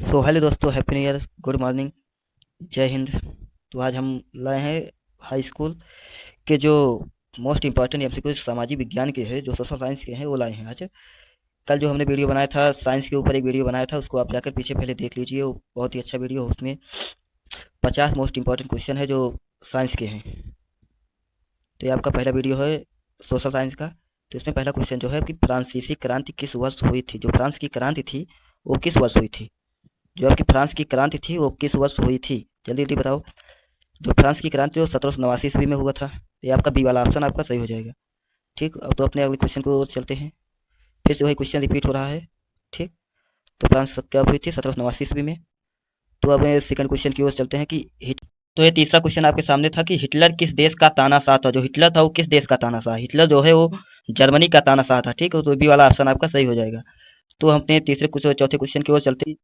So hello दोस्तों, happy new year, good morning, जय हिंद। तो आज हम लाए हैं हाई स्कूल के जो मोस्ट इंपॉर्टेंट एमसीक्यू सामाजिक विज्ञान के हैं, जो सोशल साइंस के हैं, वो लाए हैं आज। कल जो हमने वीडियो बनाया था साइंस के ऊपर, एक वीडियो बनाया था, उसको आप जाकर पीछे पहले देख लीजिए। वो बहुत ही अच्छा वीडियो, उसमें 50 मोस्ट इंपॉर्टेंट क्वेश्चन है जो साइंस के हैं। तो ये आपका पहला वीडियो है सोशल साइंस का। तो इसमें पहला क्वेश्चन जो है कि फ्रांसीसी क्रांति किस वर्ष हुई थी? जो फ्रांस की क्रांति थी वो किस वर्ष हुई थी? जो आपकी फ्रांस की क्रांति थी वो किस वर्ष हुई थी? जल्दी जल्दी बताओ। जो फ्रांस की क्रांति वो 1789 ईस्वी में हुआ था। ये आपका बी वाला ऑप्शन आपका सही हो जाएगा। ठीक, अब तो अपने अगले क्वेश्चन को चलते हैं। फिर से वही क्वेश्चन रिपीट हो रहा है। ठीक, तो फ्रांस कब हुई थी? 1789 ईस्वी में। तो अब सेकंड क्वेश्चन की ओर चलते हैं कि हिट तो ये तीसरा क्वेश्चन आपके सामने था कि हिटलर किस देश का तानाशाह था? जो हिटलर था वो किस देश का तानाशाह? हिटलर जो है वो जर्मनी का तानाशाह था। ठीक है, तो बी वाला ऑप्शन आपका सही हो जाएगा। तो हम अपने तीसरे चौथे क्वेश्चन की ओर चलते हैं।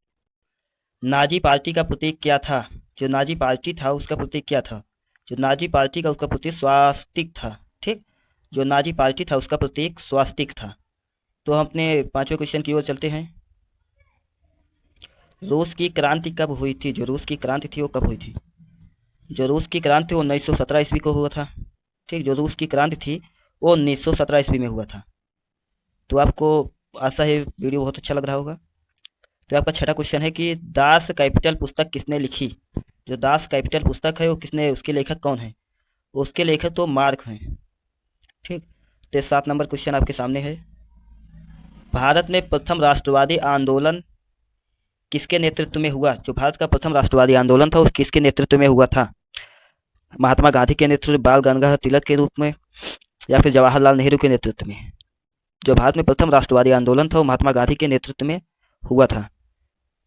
नाजी पार्टी का प्रतीक क्या था? जो नाजी पार्टी था उसका प्रतीक क्या था? जो नाजी पार्टी का उसका प्रतीक स्वास्तिक था। ठीक, जो नाजी पार्टी था उसका प्रतीक स्वास्तिक था। तो हम अपने पांचवें क्वेश्चन की ओर चलते हैं। रूस की क्रांति कब हुई थी? जो रूस की क्रांति थी वो कब हुई थी? जो रूस की क्रांति वो 1917 ईस्वी को हुआ था। ठीक, जो रूस की क्रांति थी वो 1917 ईस्वी में हुआ था। तो आपको आशा है वीडियो बहुत अच्छा लग रहा होगा। तो आपका छठा क्वेश्चन है कि दास कैपिटल पुस्तक किसने लिखी? जो दास कैपिटल पुस्तक है वो किसने, उसके लेखक कौन है? उसके लेखक तो मार्क हैं। ठीक, तो 7 नंबर क्वेश्चन आपके सामने है। भारत में प्रथम राष्ट्रवादी आंदोलन किसके नेतृत्व में हुआ? जो भारत का प्रथम राष्ट्रवादी आंदोलन था वो किसके नेतृत्व में हुआ था? महात्मा गांधी के नेतृत्व, बाल गंगाधर तिलक के रूप में, या फिर जवाहरलाल नेहरू के नेतृत्व में? जो भारत में प्रथम राष्ट्रवादी आंदोलन था वो महात्मा गांधी के नेतृत्व में हुआ था।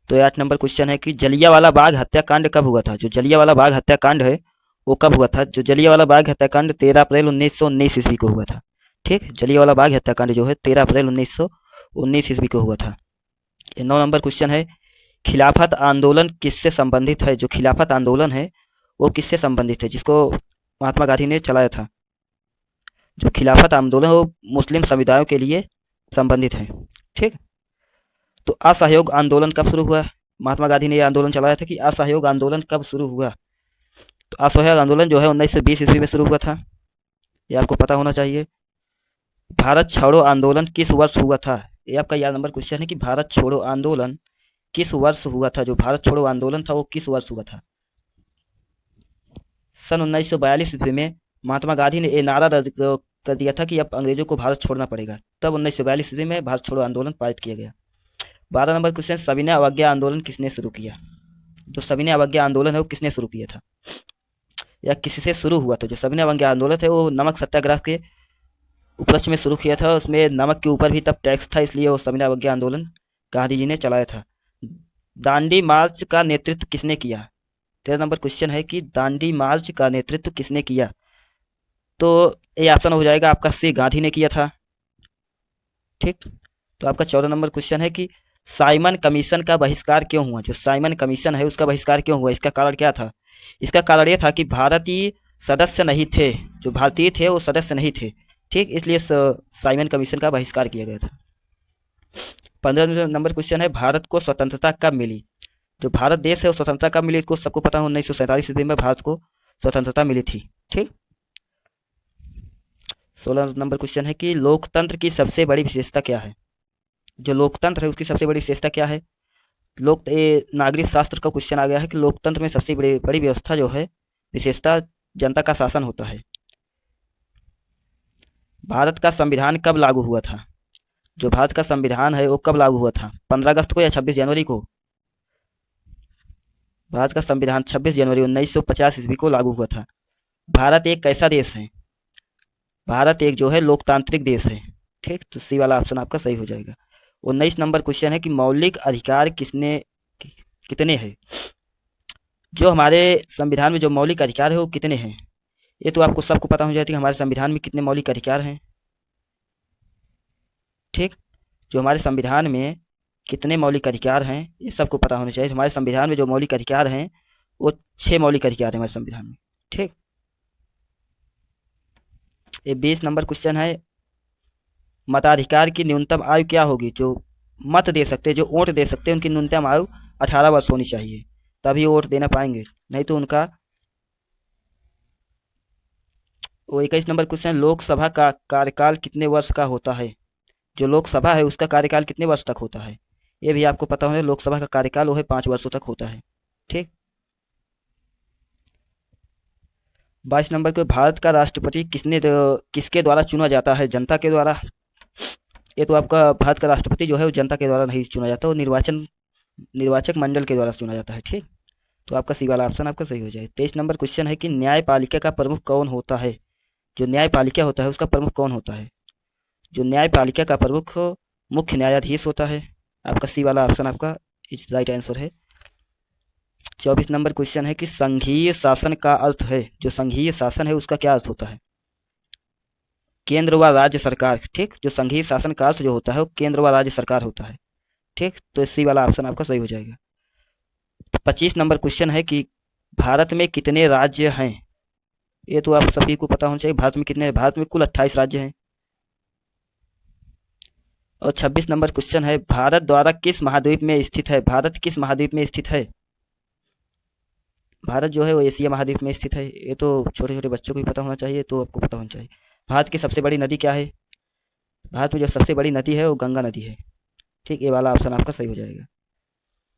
तो 8 नंबर क्वेश्चन है कि जलियांवाला बाग हत्याकांड कब हुआ था? जो जलियांवाला बाग हत्याकांड है वो कब हुआ था? जो जलियांवाला बाग हत्याकांड 13 अप्रैल 1919 ईस्वी को हुआ था। ठीक, जलियांवाला बाग हत्याकांड जो है 13 अप्रैल 1919 ईस्वी को हुआ था। 9 नंबर क्वेश्चन है खिलाफत आंदोलन किससे संबंधित है? जो खिलाफत आंदोलन है वो किससे संबंधित है, जिसको महात्मा गांधी ने चलाया था? जो खिलाफत आंदोलन है वो मुस्लिम समुदायों के लिए संबंधित है। ठीक, तो असहयोग आंदोलन कब शुरू हुआ? महात्मा गांधी ने यह आंदोलन चलाया था कि असहयोग आंदोलन कब शुरू हुआ? तो असहयोग आंदोलन जो है 1920 ईस्वी में शुरू हुआ था। ये आपको पता होना चाहिए। भारत छोड़ो आंदोलन किस वर्ष हुआ था? ये आपका 11 नंबर क्वेश्चन है कि भारत छोड़ो आंदोलन किस वर्ष हुआ था? जो भारत छोड़ो आंदोलन था वो किस वर्ष हुआ था? सन 1942 ईस्वी में महात्मा गांधी ने ये नारा कर दिया था कि अब अंग्रेजों को भारत छोड़ना पड़ेगा। तब 1942 ईस्वी में भारत छोड़ो आंदोलन पारित किया गया। 12 नंबर क्वेश्चन सविनय अवज्ञा आंदोलन किसने शुरू किया? जो सविनय अवज्ञा आंदोलन है वो किसने शुरू किया था या किससे शुरू हुआ था? जो सविनय अवज्ञा आंदोलन है वो नमक सत्याग्रह के उपलक्ष्य में शुरू किया था। उसमें नमक के ऊपर भी तब टैक्स था, इसलिए वो सविनय अवज्ञा आंदोलन गांधी जी ने चलाया था। दांडी मार्च का नेतृत्व किसने किया? 13 नंबर क्वेश्चन है कि दांडी मार्च का नेतृत्व किसने किया? तो ये ऑप्शन हो जाएगा आपका सी, गांधी ने किया था। ठीक, तो आपका 14 नंबर क्वेश्चन है कि साइमन कमीशन का बहिष्कार क्यों हुआ? जो साइमन कमीशन है उसका बहिष्कार क्यों हुआ? इसका कारण क्या था? इसका कारण यह था कि भारतीय सदस्य नहीं थे, जो भारतीय थे वो सदस्य नहीं थे। ठीक, इसलिए साइमन कमीशन का बहिष्कार किया गया था। 15 नंबर क्वेश्चन है भारत को स्वतंत्रता कब मिली? जो भारत देश है वो स्वतंत्रता कब मिली? इसको सबको पता है, 1947 ईस्वी में भारत को स्वतंत्रता मिली थी। ठीक, 16 नंबर क्वेश्चन है कि लोकतंत्र की सबसे बड़ी विशेषता क्या है? जो लोकतंत्र है उसकी सबसे बड़ी विशेषता क्या है? लोक ये नागरिक शास्त्र का क्वेश्चन आ गया है कि लोकतंत्र में सबसे बड़ी बड़ी व्यवस्था जो है, विशेषता, जनता का शासन होता है। भारत का संविधान कब लागू हुआ था? जो भारत का संविधान है वो कब लागू हुआ था? 15 अगस्त को या 26 जनवरी को? भारत का संविधान 26 जनवरी 1950 ईस्वी को लागू हुआ था। भारत एक कैसा देश है? भारत एक जो है लोकतांत्रिक देश है। ठीक, तो सी वाला ऑप्शन आपका सही हो जाएगा। 19 नंबर क्वेश्चन है कि मौलिक अधिकार कितने हैं? जो हमारे संविधान में जो मौलिक अधिकार है वो कितने हैं? ये तो आपको सबको पता हो जाती है हमारे संविधान में कितने मौलिक अधिकार हैं। ठीक, जो हमारे संविधान में कितने मौलिक अधिकार हैं ये सबको पता होना चाहिए। हमारे संविधान में जो मौलिक अधिकार हैं वो 6 मौलिक अधिकार हैं हमारे संविधान में। ठीक, ये 20 नंबर क्वेश्चन है मताधिकार की न्यूनतम आयु क्या होगी? जो मत दे सकते हैं, जो वोट दे सकते हैं, उनकी न्यूनतम आयु 18 वर्ष होनी चाहिए, तभी वोट देना पाएंगे, नहीं तो उनका। वो 21 नंबर क्वेश्चन, लोकसभा का कार्यकाल कितने वर्ष का होता है? जो लोकसभा है उसका कार्यकाल कितने वर्ष तक होता है, ये भी आपको पता होना। लोकसभा का कार्यकाल वो है 5 वर्षों तक होता है। ठीक। 22 नंबर के, भारत का राष्ट्रपति किसके द्वारा चुना जाता है? जनता के द्वारा। ये तो आपका भारत का राष्ट्रपति जो है वो जनता के द्वारा नहीं चुना जाता, वो निर्वाचक मंडल के द्वारा चुना जाता है। ठीक। तो आपका सी वाला ऑप्शन आपका सही हो जाए। 23 नंबर क्वेश्चन है कि न्यायपालिका का प्रमुख कौन होता है? जो न्यायपालिका होता है उसका प्रमुख कौन होता है? जो न्यायपालिका का प्रमुख मुख्य न्यायाधीश होता है। आपका सी वाला ऑप्शन आपका इस राइट आंसर है। 24 नंबर क्वेश्चन है कि संघीय शासन का अर्थ है, जो संघीय शासन है उसका क्या अर्थ होता है? केंद्र व राज्य सरकार। ठीक। जो संघीय शासन का अर्थ जो होता है वो केंद्र व राज्य सरकार होता है। ठीक। तो सी वाला ऑप्शन आपका सही हो जाएगा। 25 नंबर क्वेश्चन है कि भारत में कितने राज्य हैं? ये तो आप सभी को पता होना चाहिए। भारत में कितने? भारत में कुल 28 राज्य हैं। और 26 नंबर क्वेश्चन है, भारत द्वारा किस महाद्वीप में स्थित है? भारत किस महाद्वीप में स्थित है? भारत जो है वो एशिया महाद्वीप में स्थित है। ये तो छोटे छोटे बच्चों को भी पता होना चाहिए, तो आपको पता होना चाहिए। भारत की सबसे बड़ी नदी क्या है? भारत में जो सबसे बड़ी नदी है वो गंगा नदी है। ठीक। ये वाला ऑप्शन आपका सही हो जाएगा।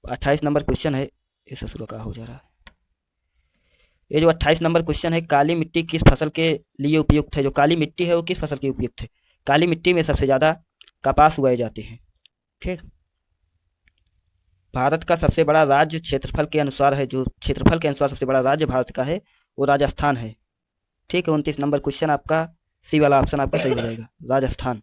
28 नंबर क्वेश्चन है, ये ससुर का हो जा रहा है। ये जो 28 नंबर क्वेश्चन है, काली मिट्टी किस फसल के लिए उपयुक्त है? जो काली मिट्टी है वो किस फसल के उपयुक्त है? काली मिट्टी में सबसे ज़्यादा कपास उगाए जाते हैं। ठीक। भारत का सबसे बड़ा राज्य क्षेत्रफल के अनुसार है, जो क्षेत्रफल के अनुसार सबसे बड़ा राज्य भारत का है वो राजस्थान है। ठीक है। 29 नंबर क्वेश्चन आपका सी वाला ऑप्शन आपका सही हो जाएगा, राजस्थान।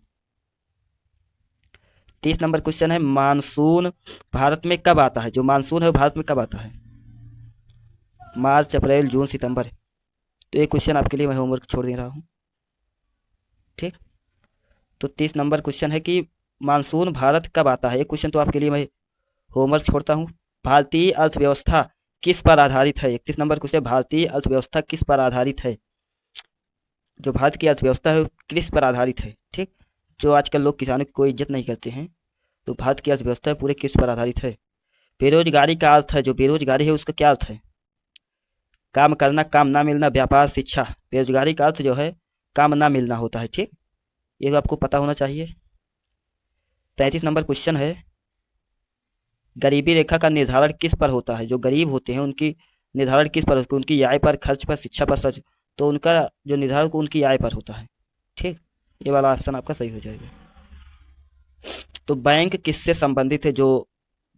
30 नंबर क्वेश्चन है, मानसून भारत में कब आता है? जो मानसून है वो भारत में कब आता है? मार्च, अप्रैल, जून, सितंबर। तो ये क्वेश्चन आपके लिए मैं होमवर्क छोड़ दे रहा हूँ। ठीक। तो 30 नंबर क्वेश्चन है कि मानसून भारत कब आता है? ये क्वेश्चन तो आपके लिए मैं होमवर्क छोड़ता हूँ। भारतीय अर्थव्यवस्था किस पर आधारित है? 31 नंबर क्वेश्चन, भारतीय अर्थव्यवस्था किस पर आधारित है? जो भारत की अर्थव्यवस्था है किस पर आधारित है? ठीक। जो आजकल लोग किसानों की कोई इज्जत नहीं करते हैं, तो भारत की अर्थव्यवस्था पूरे किस पर आधारित है? बेरोजगारी का अर्थ है, जो बेरोजगारी है उसका क्या अर्थ है? काम करना, काम ना मिलना, व्यापार, शिक्षा। बेरोजगारी का अर्थ जो है काम ना मिलना होता है। ठीक। ये तो आपको पता होना चाहिए। 33 नंबर क्वेश्चन है, गरीबी रेखा का निर्धारण किस पर होता है? जो गरीब होते हैं उनकी निर्धारण किस पर होता है? उनकी आय पर, खर्च पर, शिक्षा पर, सच। तो उनका जो निर्धारण उनकी आय पर होता है। ठीक। ये वाला ऑप्शन आपका सही हो जाएगा। तो बैंक किससे संबंधित है? जो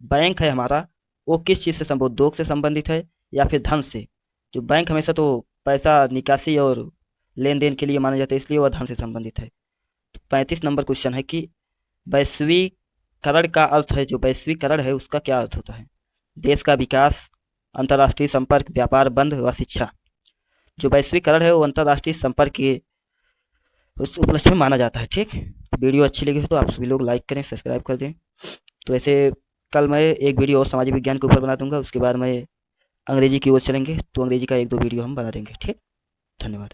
बैंक है हमारा वो किस चीज़ से संबंधित? उद्योग से संबंधित है या फिर धन से? जो बैंक हमेशा तो पैसा निकासी और लेन देन के लिए माना जाता है, इसलिए वह धन से संबंधित है। तो 35 नंबर क्वेश्चन है कि वैश्वीकरण का अर्थ है, जो वैश्वीकरण है उसका क्या अर्थ होता है? देश का विकास, अंतर्राष्ट्रीय संपर्क, व्यापार बंद व शिक्षा। जो वैश्वीकरण है वो अंतर्राष्ट्रीय संपर्क के उस उपलक्ष्य में माना जाता है। ठीक। वीडियो अच्छी लगी तो आप सभी लोग लाइक करें, सब्सक्राइब कर दें। तो ऐसे कल मैं एक वीडियो और सामाजिक विज्ञान के ऊपर बना दूंगा, उसके बाद मैं अंग्रेजी की ओर चलेंगे, तो अंग्रेजी का 1-2 वीडियो हम बना देंगे। ठीक। धन्यवाद।